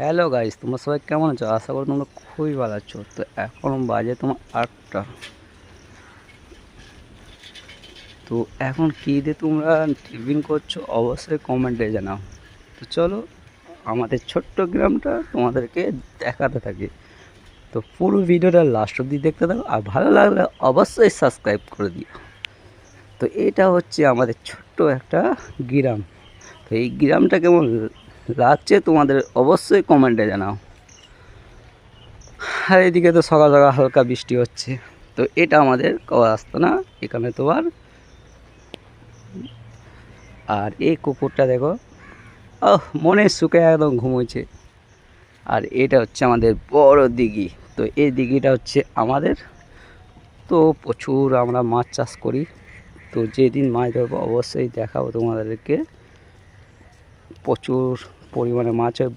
Hello guys, তোমরা সবাই কেমন আছো? আশা করি তোমরা খুবই ভালো আছো। তো এখন বাজে তোমার 8টা। তো এখন কী দিয়ে তোমরা টিফিন করছো অবশ্যই কমেন্টে জানাও। তো চলো আমাদের ছোট্ট গ্রামটা তোমাদেরকে দেখাতে থাকি। তো পুরো ভিডিওটা লাস্ট অব্দি দেখতে থাকো, আর ভালো লাগলে অবশ্যই সাবস্ক্রাইব করে দিও। তো এটা হচ্ছে আমাদের ছোট্ট একটা গ্রাম। তো এই গ্রামটা কেমন লাগছে তোমাদের অবশ্যই কমেন্টে জানাও। আর এদিকে তো সকাল সকাল হালকা বৃষ্টি হচ্ছে। তো এটা আমাদের আস্তানা, এখানে তোমার। আর এই কুকুরটা দেখো, মনে সুখে একদম ঘুমোচ্ছে। আর এটা হচ্ছে আমাদের বড় দিঘি। তো এই দিঘিটা হচ্ছে আমাদের। তো প্রচুর আমরা মাছ চাষ করি। তো যেদিন মাছ ধরবো অবশ্যই দেখাবো তোমাদেরকে। প্রচুর পরিমাণে মাছ হয়।